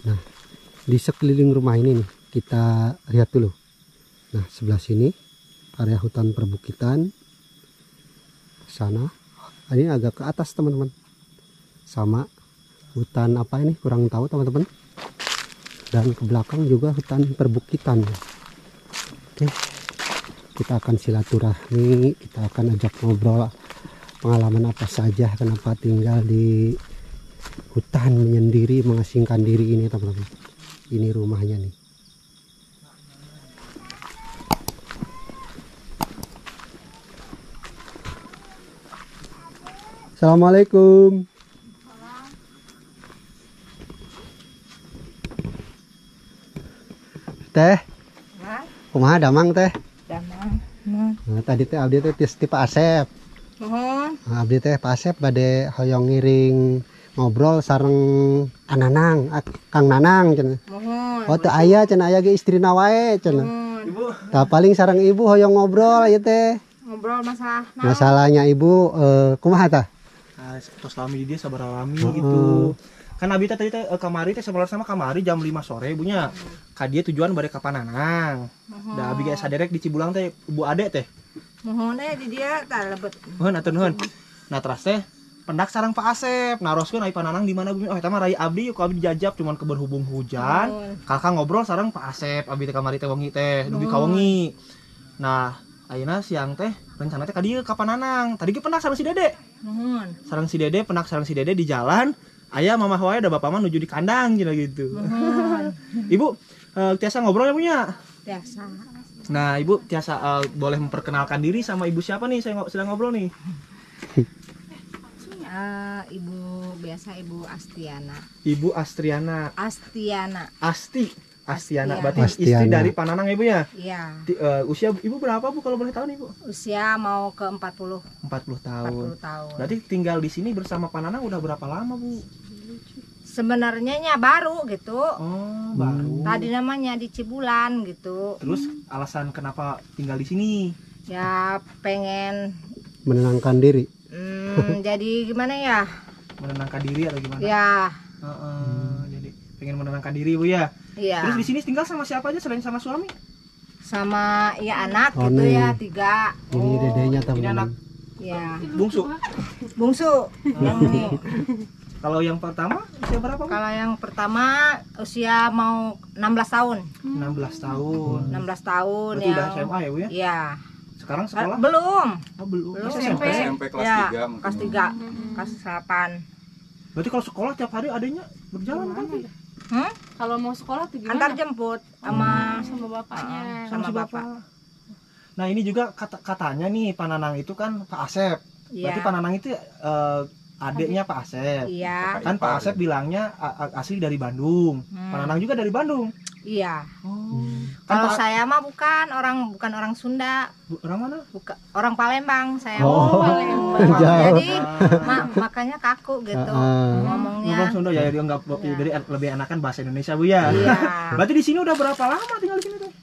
Nah, di sekeliling rumah ini nih kita lihat dulu. Nah, sebelah sini area hutan perbukitan. Sana, ini agak ke atas teman-teman. Sama hutan apa ini kurang tahu teman-teman. Dan ke belakang juga hutan perbukitan. Oke, kita akan silaturahmi, kita akan ajak ngobrol pengalaman apa saja, kenapa tinggal di hutan menyendiri, mengasingkan diri ini teman-teman. Ini rumahnya nih. Assalamualaikum. Teh, kumaha damang teh? Damang. Nah, tadi teh abdi teh ti Pak Asep. Mohon. Nah, abdi teh Pak Asep bade hoyong ngiring ngobrol sareng Ananang, Kang Nanang cenah. Mohon. Oh teu aya cenah, aya ge istrina wae cenah. Mohon. Tah paling sareng ibu hoyong ngobrol ieu teh. Ngobrol masalah naon? Masalahnya ibu kumaha tah? Tos lami dia sabar alami gitu. Kan abi teh tadi teh kamari teh sama kamari jam 5 sore ibunya. Ka dia tujuan bade ka Pananang. Da abi ge saderek di Cibulang teh ibu ade teh. Mohon di dia tah lebet. Nuhun atuh nuhun. Nah terus teh pendak sareng Pak Asep naroskeun ai Pananang di mana oh eta mah rai abdi yuk abdi jajab cuman keberhubung hujan. Kakak ngobrol sareng Pak Asep abi teh kamari teh wengi teh dugi ka wengi. Nah ayeuna siang teh rencana teh ka dieu ka Pananang. Tadi ge pendak sareng si Dede. Mohon. Sareng si Dede pendak sareng si Dede di jalan. Ayah mamah wae da bapak mah nuju di kandang gitu. Mohon. Ibu tiasa ngobrol ya punya. Biasa. Nah ibu tiasa boleh memperkenalkan diri sama ibu siapa nih saya sedang ngobrol nih. Ibu biasa Ibu Astiana. Ibu Astriana. Astiana. Astiana. Astiana. Berarti istri Astiana. dari Pananang ibu ya. Iya. Usia ibu berapa bu kalau boleh tahu nih bu? Usia mau ke 40 40 tahun. tahun. Berarti tinggal di sini bersama Pananang udah berapa lama bu? Sebenarnya baru gitu. Oh baru. Tadi namanya di Cibulan gitu. Terus alasan kenapa tinggal di sini? Ya pengen Menenangkan diri. jadi gimana ya? Menenangkan diri atau gimana? Ya. Jadi pengen menenangkan diri bu ya. Iya. Terus di sini tinggal sama siapa aja selain sama suami? Sama ya anak Oh, gitu nih. ya 3. Ini dedenya Ini teman-teman. anak Ya. bungsu. Bungsu. Yang ini. Kalau yang pertama usia berapa bu? Kalau yang pertama usia mau 16 tahun. 16 tahun. 16 tahun Berarti yang udah SMA ya bu ya? Iya. Sekarang sekolah? Belum. Oh, belum. Belum Masih SMP. SMP kelas Ya, 3 mungkin. kelas 3. Kelas 8. Berarti kalau sekolah tiap hari adanya berjalan kan? Kalau mau sekolah tuh gimana? Antar jemput sama Sama bapaknya. sama si bapak. Nah ini juga katanya nih Pananang itu kan Pak Asep. Berarti Iya. Pananang itu adiknya Pak Asep. Iya. Kan Pak Asep bilangnya asli dari Bandung. Pananang juga dari Bandung. Iya. Kan Kalau Pak saya mah bukan orang Sunda, orang mana? bukan orang Palembang saya. Oh, Palembang. jauh. Jadi makanya kaku gitu ngomongnya. Ngomong Sunda ya dia nggak jadi lebih enakan bahasa Indonesia bu ya. Iya. Berarti di sini udah berapa lama tinggal di sini tuh?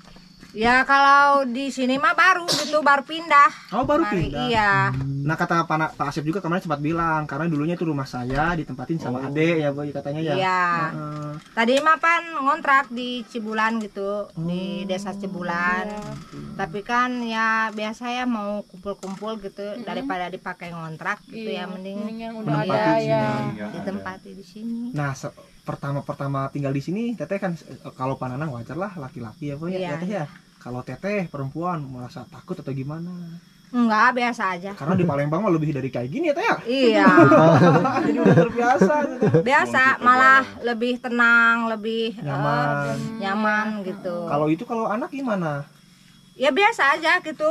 Ya kalau di sini mah baru gitu, baru pindah. Oh baru Mari, pindah. Iya. Nah kata Pak Asep juga kemarin sempat bilang karena dulunya itu rumah saya ditempatin sama adek ya bu katanya ya. Iya. Heeh. Tadi mah pan ngontrak di Cibulan gitu, di desa Cibulan. Tapi kan ya biasa ya mau kumpul-kumpul gitu daripada dipakai ngontrak gitu ya mending Mendingan udah Menempati ada di ya. sini. ditempati di sini. Nah pertama tinggal di sini teteh kan kalau Pananang wajar lah laki-laki ya bu ya, Iya, teteh ya. Kalau teteh perempuan merasa takut atau gimana? Enggak, biasa aja. Karena di Palembang mah lebih dari kayak gini ya teh ya. Iya. Jadi udah terbiasa. Gitu. Biasa, malah lebih tenang, lebih Nyaman. nyaman gitu. Kalau anak gimana? Ya biasa aja gitu.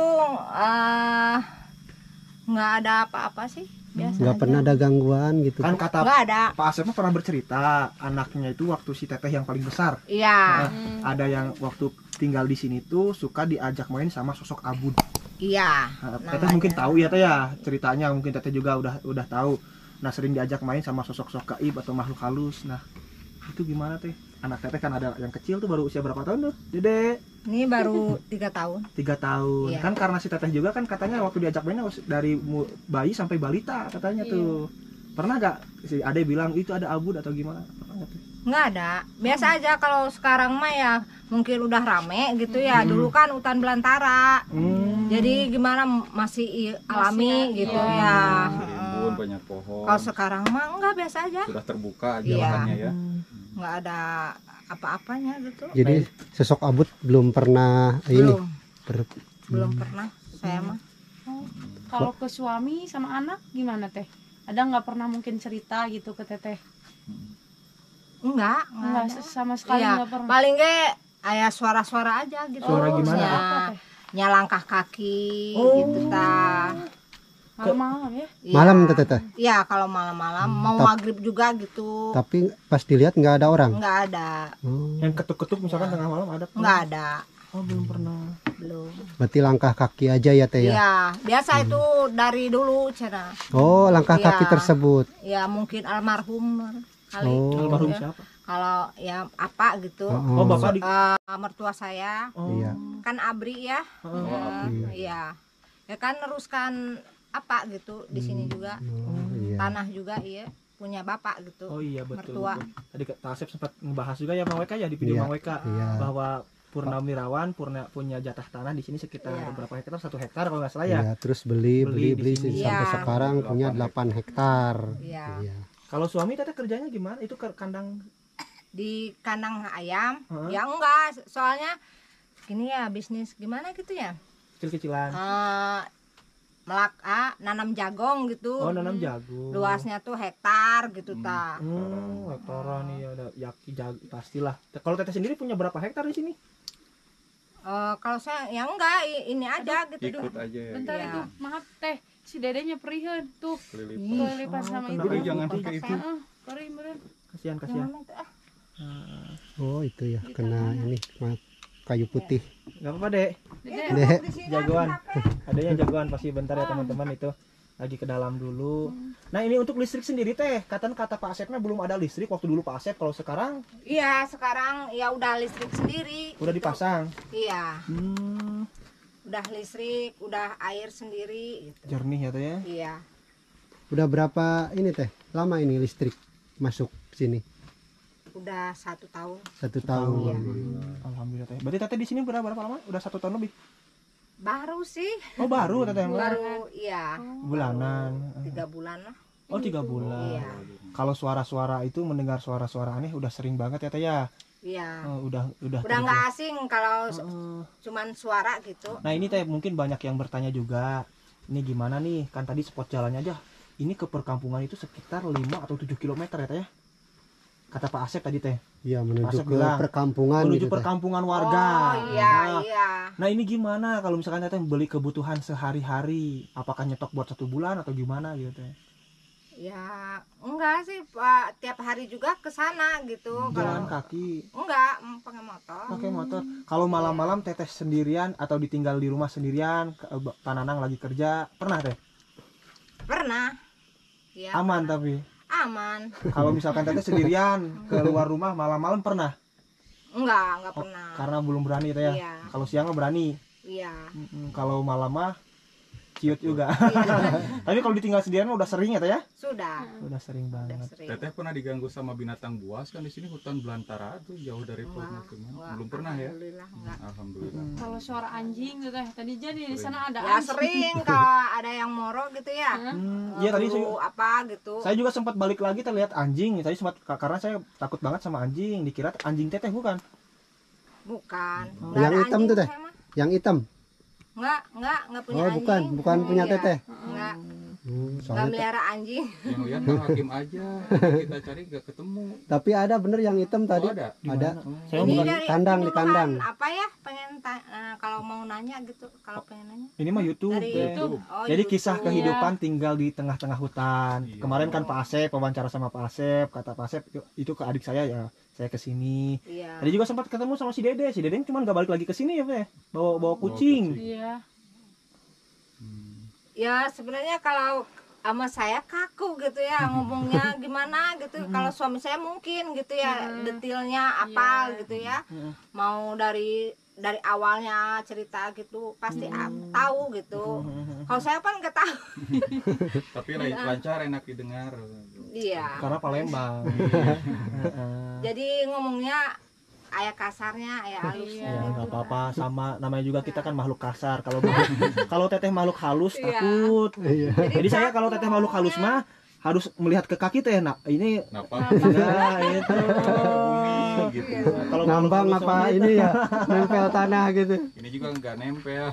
Nggak ada apa-apa sih. Biasa Nggak aja. pernah ada gangguan gitu. Kan kata Nggak ada. Pak Asep mah pernah bercerita anaknya itu waktu si teteh yang paling besar. Iya. Ada yang waktu tinggal di sini tuh suka diajak main sama sosok Abud. Iya. Nah, teteh namanya. mungkin tahu ya teh ya ceritanya, mungkin teteh juga udah tahu. Nah sering diajak main sama sosok-sosok gaib atau makhluk halus. Nah itu gimana teh? Anak teteh kan ada yang kecil tuh baru usia berapa tahun tuh? Dede? Ini baru 3 tahun. 3 tahun. Iya. Kan karena si teteh juga kan katanya waktu diajak main dari bayi sampai balita katanya tuh. Pernah gak si Ade bilang itu ada Abud atau gimana? Pernah nggak tuh? nggak ada. Biasa aja kalau sekarang mah ya mungkin udah rame gitu ya. Dulu kan hutan belantara. Jadi gimana masih alami gitu ya. Rimbun, banyak pohon. Kalau sekarang mah enggak, biasa aja. Sudah terbuka aja Iya. lahannya ya. Nggak ada apa-apanya gitu. Jadi sosok Abut belum pernah ini. Belum, per- belum pernah saya mah. Kalau ke suami sama anak gimana teh? Ada nggak pernah mungkin cerita gitu ke teteh? Enggak Nggak ada. sama sekali Iya, nggak pernah. paling ge aya suara-suara aja gitu. Suara gimana? Ya, Apa teh? nyalangkah kaki gitu ta. Malam-malam ya? Iya. Malam teteh. Iya, kalau malam-malam mau Tap- maghrib juga gitu. Tapi pas dilihat nggak ada orang. Enggak ada. Oh, Yang ketuk-ketuk misalkan tengah malam ada? Enggak ada. Oh, belum pernah. Belum. berarti langkah kaki aja ya teh ya. Iya, biasa itu dari dulu cara. Oh, langkah Iya. kaki tersebut. Ya mungkin almarhum kali. Oh. Almarhum Ya. siapa? Kalau ya apa gitu. Oh, bapak di. Mertua saya Oh. Iya. kan Abri ya. Oh. Iya. Ya kan teruskan apa gitu di sini juga. Oh, iya. Tanah juga iya punya bapak gitu. Oh iya betul. Mertua. betul. Tadi Kak Asep sempat ngebahas juga ya Mang Weka ya di video Iya. Mang Weka Iya. bahwa Purnawirawan punya jatah tanah di sini sekitar Iya. berapa hektar? 1 hektar kalau nggak salah ya. Iya, terus beli Beli beli di sini. sampai Iya. sekarang punya 8 hektar. Iya. Iya. Kalau suami teteh kerjanya gimana? Itu ke kandang. Di kandang ayam. Hah? Ya enggak, soalnya gini ya bisnis gimana gitu ya. Kecil-kecilan. Nanam jagung gitu. Oh, nanam jagung. Luasnya tuh hektar gitu ta. Hektaran nih ada yaki jagung pastilah. Kalau teteh sendiri punya berapa hektar di sini? Kalau saya ya enggak ini aja gitu Ikut dulu. aja ya. Bentar Iya. itu, maaf teh, si dedenya perihan tuh, Kelilipan. kelilipan sama kenapa? itu. Tapi jangan sampai itu. Perih meren. Kasihan. Yang mana itu? Oh, itu ya kena ini kena kayu putih. Gak apa-apa dek. Dede, Deh. Jagoan. Adanya jagoan pasti bentar ya teman-teman itu. Lagi ke dalam dulu. Nah ini untuk listrik sendiri teh, kata Pak Asepnya belum ada listrik waktu dulu Pak Asep. Kalau sekarang Iya, sekarang ya udah listrik sendiri. udah dipasang. Iya, udah listrik, udah air sendiri gitu. Jernih ya teh ya. Iya. Udah berapa ini teh? Lama ini listrik masuk sini? Udah 1 tahun. 1 tahun. Iya. Alhamdulillah teh. Berarti teteh di sini berapa lama? Udah 1 tahun lebih. Baru sih. Oh baru teteh. Baru iya. Bulanan. 3 bulan lah. Oh 3 bulan. Iya. Kalau suara-suara itu mendengar suara-suara aneh udah sering banget ya teh ya. Iya. Oh, udah Udah nggak asing kalau Heeh. cuman suara gitu. Nah ini teh mungkin banyak yang bertanya juga. Ini gimana nih? Kan tadi spot jalannya aja. Ini ke perkampungan itu sekitar 5 atau 7 km ya teh ya. Kata Pak Asep tadi teh. Iya, menuju Asep ke bilang, perkampungan Menuju gitu teh. perkampungan warga. Oh iya, Nah, iya. nah ini gimana kalau misalkan teteh beli kebutuhan sehari-hari? Apakah nyetok buat 1 bulan atau gimana gitu teh? Ya enggak sih Pak, tiap hari juga ke sana gitu. Jalan Kalau kaki, enggak pakai motor. pakai motor. Kalau malam-malam teteh sendirian atau ditinggal di rumah sendirian, Pak Nanang lagi kerja, pernah teh? Pernah. Ya, Aman tapi. aman. Kalau misalkan teteh sendirian keluar rumah malam-malam pernah? Enggak Oh, pernah. karena belum berani teh ya. Iya. Kalau siang mah berani. Iya. Kalau malam mah ciut juga. Tapi kalau ditinggal sendirian mah udah sering ya teh ya? Sudah. Udah sering Udah banget. sering. Teteh pernah diganggu sama binatang buas kan di sini hutan belantara tuh jauh dari permukiman. Enggak. Belum pernah ya? Alhamdulillah enggak. Alhamdulillah. kalau suara anjing tuh teh, tadi jadi di sana ada Ya anjing. sering kalau ada yang moro gitu ya. Iya tadi Buru apa gitu. saya juga sempat balik lagi terlihat anjing. Tadi sempat karena saya takut banget sama anjing. Dikira anjing teteh bukan? Bukan. Oh. Nggak Yang ada hitam anjing tuh teh? saya mah. Yang hitam. Enggak punya Oh, anjing. bukan punya Iya. teteh. Enggak Soalnya Nggak melihara anjing. Yang lihat Bang Hakim aja. Kita cari gak ketemu. tapi ada bener yang hitam tadi. Oh, ada. Ada. Saya Ini bukan dari kandang, di duluan kandang. Apa ya? Pengen kalau mau nanya gitu, kalau pengen nanya. ini mah YouTube. Dari teh. YouTube. Oh, Jadi YouTube. kisah kehidupan tinggal di tengah-tengah hutan. Iya. Kemarin kan Pak Asep wawancara sama Pak Asep, kata Pak Asep itu ke adik saya ya, saya ke sini. Iya. Tadi juga sempat ketemu sama si Dede. Si Dede cuma gak balik lagi ke sini ya, Teh. Bawa kucing. Iya. Ya sebenarnya kalau sama saya kaku gitu ya ngomongnya gimana gitu. Kalau suami saya mungkin gitu ya detailnya apa Iya. gitu ya. Mau dari awalnya cerita gitu pasti tahu gitu. Kalau saya kan nggak tahu. Tapi lancar enak didengar. Iya. karena Palembang. Jadi ngomongnya aya kasarnya, aya halusnya. Ya gitu. nggak apa-apa, sama namanya juga kita kan makhluk kasar. Kalau teteh makhluk halus Iya. takut. Iya. Jadi saya kalau teteh makhluk halus mah harus melihat ke kaki teh. Nah ini Kenapa? nah, itu. Gitu. Kalau Ngambang makhluk halus apa mah ini ya, nempel tanah gitu. Ini juga nggak nempel.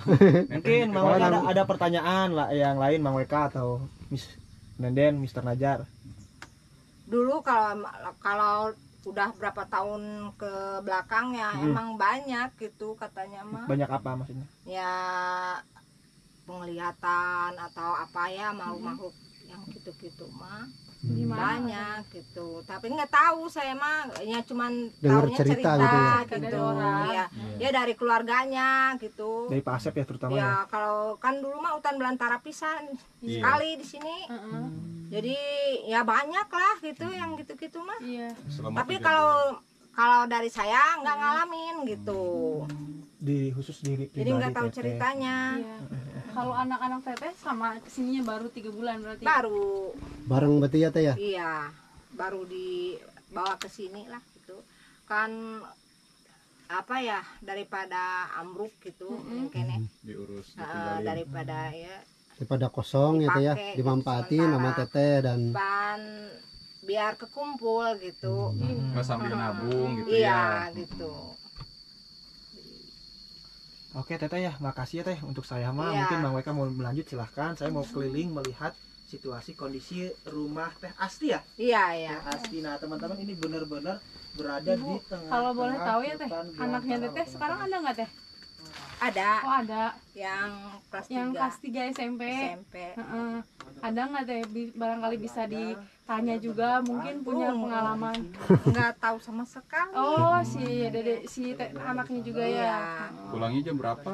mungkin Mang Oh, Weka ada pertanyaan lah yang lain Mang Weka atau Miss Nenden, Mr. Najar. Dulu kalau udah berapa tahun ke belakang ya emang banyak gitu katanya mah. Banyak apa maksudnya? Ya penglihatan atau apa ya makhluk yang gitu-gitu mah banyak gitu. Tapi nggak tahu saya mah ya cuman Dengar taunya cerita cerita gitu ya. gitu. Dari orang. Ya, ya dari keluarganya gitu. Dari Pak Asep ya terutama ya. Ya kalau kan dulu mah hutan belantara pisan Iya. sekali di sini. Heeh. Jadi ya banyak lah gitu yang gitu-gitu mah. Iya. Selama Tapi 3 kalau dari saya nggak ngalamin gitu. Di khusus diri Jadi nggak tahu Teteh. ceritanya. Iya. Kalau anak-anak teteh sama kesininya baru 3 bulan berarti. Baru Bareng berarti ya teh ya. iya, baru dibawa ke sini lah gitu. Kan apa ya daripada ambruk gitu kene diurus daripada ya Daripada kosong ya teh ya, Dipakai dimanfaatin sementara. sama teteh dan ban biar kekumpul gitu. nggak sambil nabung gitu Iya ya. gitu. Oke Teteh ya, makasih ya Teh untuk saya mah. Iya. Mungkin Bang Weka mau melanjut silahkan. Saya mau keliling melihat situasi kondisi rumah Teh Asti ya. Iya ya. Teh Asti. Nah teman-teman ini benar-benar berada Ibu, di tengah. kalau boleh tahu ya teh, anaknya teteh sekarang ada nggak teh? Ada Oh ada, yang kelas yang 3 kelas 3 SMP. SMP. Heeh. Ada nggak teh? Barangkali bisa ditanya juga, mungkin punya pengalaman. Nggak tahu sama sekali. Oh si dede anaknya juga ya. Iya. Pulangnya jam berapa?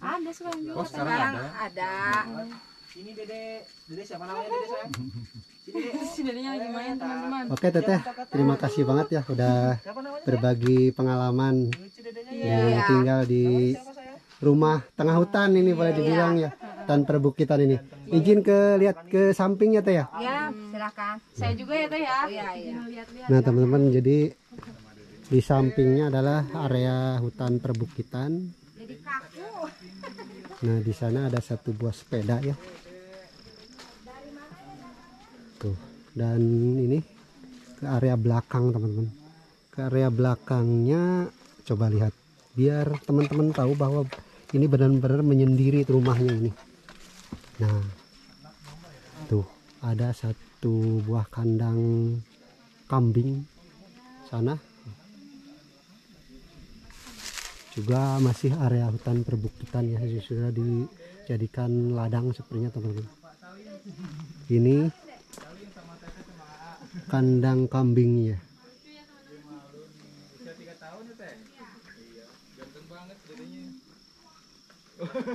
Ada sekarang juga. Oh Teh. sekarang Sekarang ada. ada. Ini Dede siapa namanya Dede sayang? Si Dede. Si dedenya lagi main teman-teman. oke teteh, terima kasih banget ya udah Siapa namanya? berbagi pengalaman Lucu Dedenya. yang Iya. tinggal di Siapa sayang? rumah tengah hutan ini boleh dibilang ya, hutan perbukitan ini. Izin ke lihat ke sampingnya teh ya. Ya, silakan. Saya juga ya teh ya. Iya, iya. Lihat-lihat. Nah teman-teman, jadi di sampingnya adalah area hutan perbukitan. Jadi kaku. Nah di sana ada satu buah sepeda ya. Tuh, dan ini ke area belakang teman-teman. Ke area belakangnya coba lihat, biar teman-teman tahu bahwa ini benar-benar menyendiri rumahnya ini. Nah, tuh ada satu buah kandang kambing sana. Juga masih area hutan perbukitan ya, sudah dijadikan ladang sepertinya teman-teman. Ini kandang kambingnya.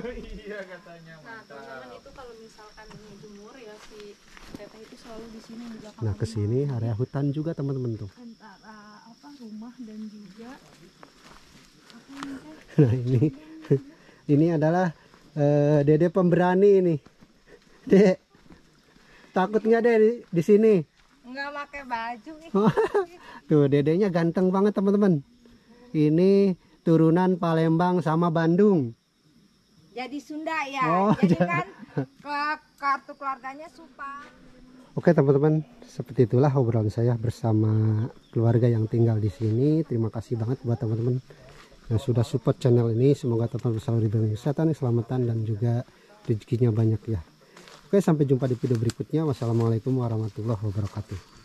Iya katanya. Nah teman-teman itu kalau misalkan jemur ya si teteh itu selalu di sini di belakang. Nah kesini area hutan juga teman-teman tuh. Antara apa rumah dan juga apa ini teh? Nah ini adalah Dede pemberani ini. Dek, takut nggak deh di sini? Nggak pakai baju nih. Tuh dedenya ganteng banget teman-teman. Ini turunan Palembang sama Bandung. Jadi Sunda ya. Oh, Jadi kan kartu keluarganya Supang. Oke teman-teman, seperti itulah obrolan saya bersama keluarga yang tinggal di sini. Terima kasih banget buat teman-teman yang sudah support channel ini. Semoga teman-teman selalu diberi kesehatan, keselamatan, dan juga rezekinya banyak ya. Oke, sampai jumpa di video berikutnya. Wassalamualaikum warahmatullahi wabarakatuh.